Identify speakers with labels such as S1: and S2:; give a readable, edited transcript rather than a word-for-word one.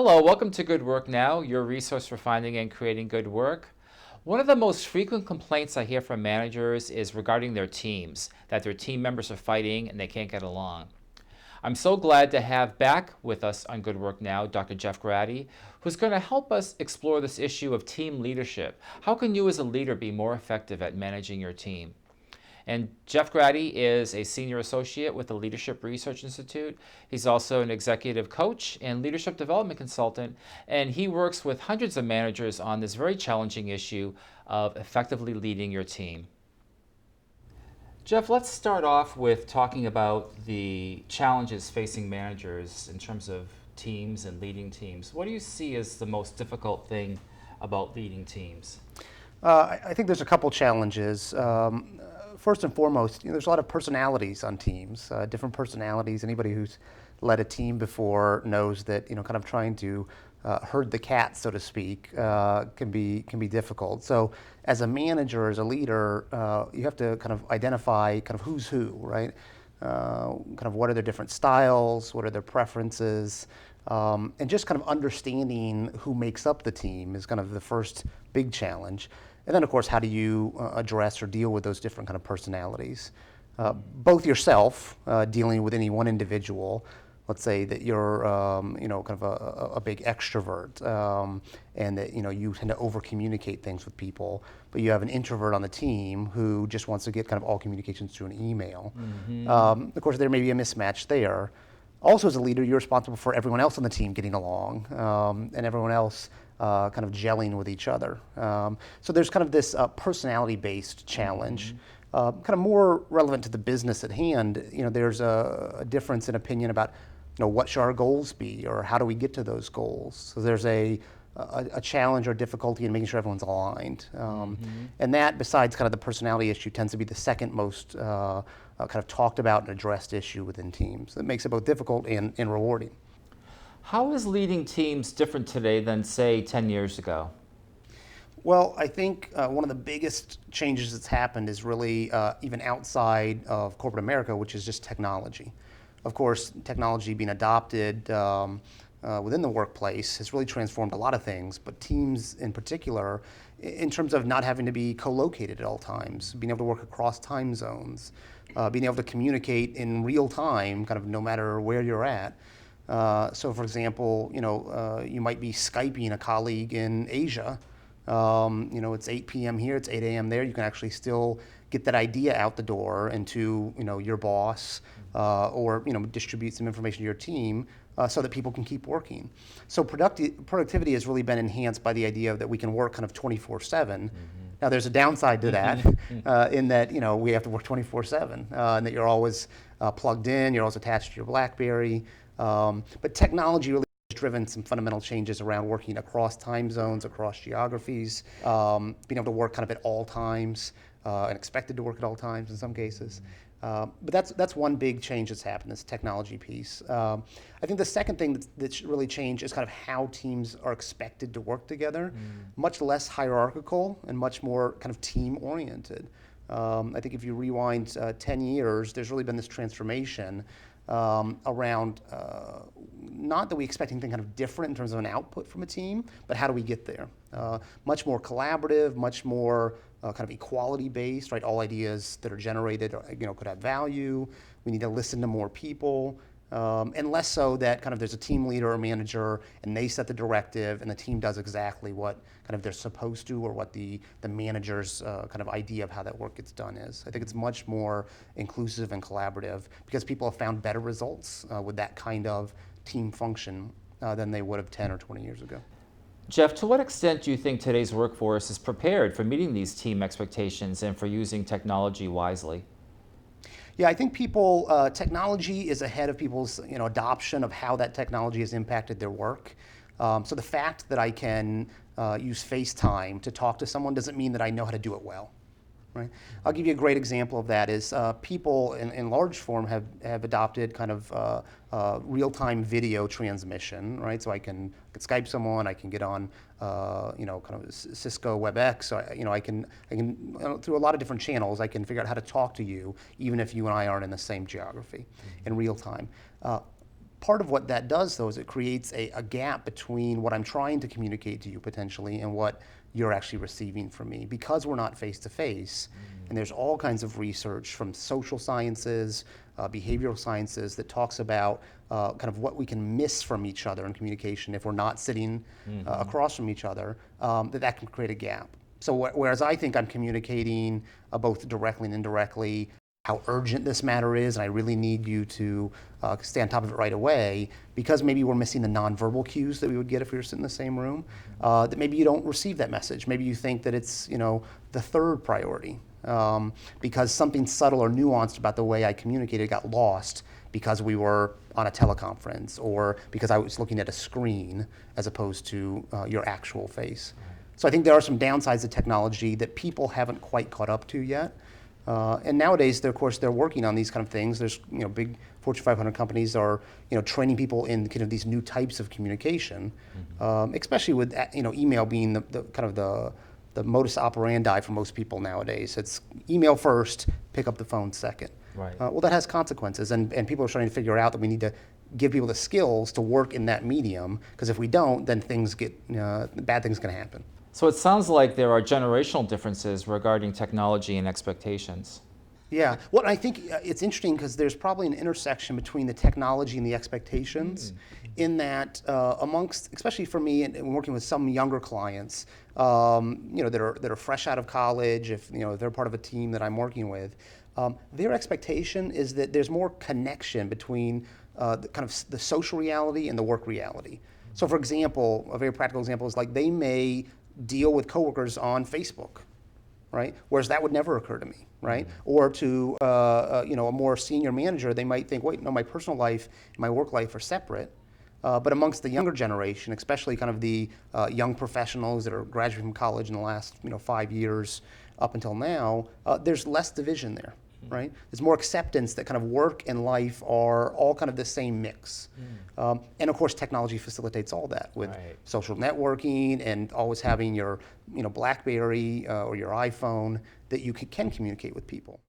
S1: Hello, welcome to Good Work Now, your resource for finding and creating good work. One of the most frequent complaints I hear from managers is regarding their teams, that their team members are fighting and they can't get along. I'm so glad to have back with us on Good Work Now Dr. Jeff Graddy, who's going to help us explore this issue of team leadership. How can you as a leader be more effective at managing your team? And Jeff Graddy is a senior associate with the Leadership Research Institute. He's also an executive coach and leadership development consultant, and he works with hundreds of managers on this very challenging issue of effectively leading your team. Jeff, let's start off with talking about the challenges facing managers in terms of teams and leading teams. What do you see as the most difficult thing about leading teams?
S2: I think there's a couple challenges. First and foremost, there's a lot of personalities on teams, different personalities. Anybody who's led a team before knows that kind of trying to herd the cat, so to speak, can be difficult. So, as a manager, as a leader, you have to kind of identify kind of who's who, right? Kind of what are their different styles, what are their preferences, and just kind of understanding who makes up the team is kind of the first big challenge. And then, of course, how do you address or deal with those different kind of personalities? Both yourself, dealing with any one individual. Let's say that you're, kind of a big extrovert, and that you tend to over-communicate things with people, but you have an introvert on the team who just wants to get kind of all communications through an email. Of course, there may be a mismatch there. Also, as a leader, you're responsible for everyone else on the team getting along, and everyone else kind of gelling with each other. So there's kind of this personality-based challenge. Kind of more relevant to the business at hand, there's a difference in opinion about what should our goals be, or how do we get to those goals. So there's a challenge or difficulty in making sure everyone's aligned. And that, besides kind of the personality issue, tends to be the second most kind of talked about and addressed issue within teams. That makes it both difficult and rewarding.
S1: How is leading teams different today than, say, 10 years ago?
S2: Well, I think one of the biggest changes that's happened is really even outside of corporate America, which is just technology. Of course, technology being adopted within the workplace has really transformed a lot of things, but teams in particular, in terms of not having to be co-located at all times, being able to work across time zones, being able to communicate in real time, kind of no matter where you're at. So, for example, you might be Skyping a colleague in Asia. It's 8 p.m. here, it's 8 a.m. there. You can actually still get that idea out the door and to your boss, or distribute some information to your team so that people can keep working. So productivity has really been enhanced by the idea that we can work kind of 24/7. Now, there's a downside to that, in that we have to work 24/7, and that you're always plugged in, you're always attached to your BlackBerry. But technology really has driven some fundamental changes around working across time zones, across geographies, being able to work kind of at all times, and expected to work at all times in some cases. But that's one big change that's happened, this technology piece. I think the second thing that's really changed is kind of how teams are expected to work together, much less hierarchical and much more kind of team-oriented. I think if you rewind 10 years, there's really been this transformation around not that we expect anything kind of different in terms of an output from a team, but how do we get there? Much more collaborative, much more kind of equality-based, right? All ideas that are generated, could have value. We need to listen to more people, and less so that kind of there's a team leader or manager and they set the directive and the team does exactly what kind of they're supposed to, or what the manager's kind of idea of how that work gets done is. I think it's much more inclusive and collaborative because people have found better results with that kind of team function than they would have 10 or 20 years ago.
S1: Jeff, to what extent do you think today's workforce is prepared for meeting these team expectations and for using technology wisely?
S2: Yeah, I think technology is ahead of people's adoption of how that technology has impacted their work. So the fact that I can use FaceTime to talk to someone doesn't mean that I know how to do it well. Right? I'll give you a great example of that is people in large form have adopted kind of real-time video transmission, right? So I can Skype someone, I can get on kind of Cisco WebEx, so I can through a lot of different channels I can figure out how to talk to you even if you and I aren't in the same geography in real time. Part of what that does, though, is it creates a gap between what I'm trying to communicate to you potentially and what you're actually receiving from me, because we're not face to face. And there's all kinds of research from social sciences, behavioral sciences that talks about kind of what we can miss from each other in communication if we're not sitting across from each other, that can create a gap. So whereas I think I'm communicating both directly and indirectly how urgent this matter is, and I really need you to stay on top of it right away, because maybe we're missing the nonverbal cues that we would get if we were sitting in the same room, that maybe you don't receive that message. Maybe you think that it's the third priority, because something subtle or nuanced about the way I communicated got lost because we were on a teleconference or because I was looking at a screen as opposed to your actual face. So I think there are some downsides of technology that people haven't quite caught up to yet. And nowadays, of course, they're working on these kind of things. There's, big Fortune 500 companies are, training people in kind of these new types of communication, especially with, email being the kind of the modus operandi for most people nowadays. It's email first, pick up the phone second.
S1: Right.
S2: Well, that has consequences, and people are starting to figure out that we need to give people the skills to work in that medium, because if we don't, then things get, bad things can happen.
S1: So it sounds like there are generational differences regarding technology and expectations.
S2: Yeah, well, I think it's interesting because there's probably an intersection between the technology and the expectations, in that amongst, especially for me, and working with some younger clients, that are fresh out of college, if they're part of a team that I'm working with, their expectation is that there's more connection between the social reality and the work reality. So, for example, a very practical example is like they may deal with coworkers on Facebook, right? Whereas that would never occur to me, right? Or to a more senior manager, they might think, wait, no, my personal life and my work life are separate. But amongst the younger generation, especially kind of the young professionals that are graduating from college in the last 5 years up until now, there's less division there, right? There's more acceptance that kind of work and life are all kind of the same mix. And of course, technology facilitates all that with social networking and always having your BlackBerry or your iPhone that you can communicate with people.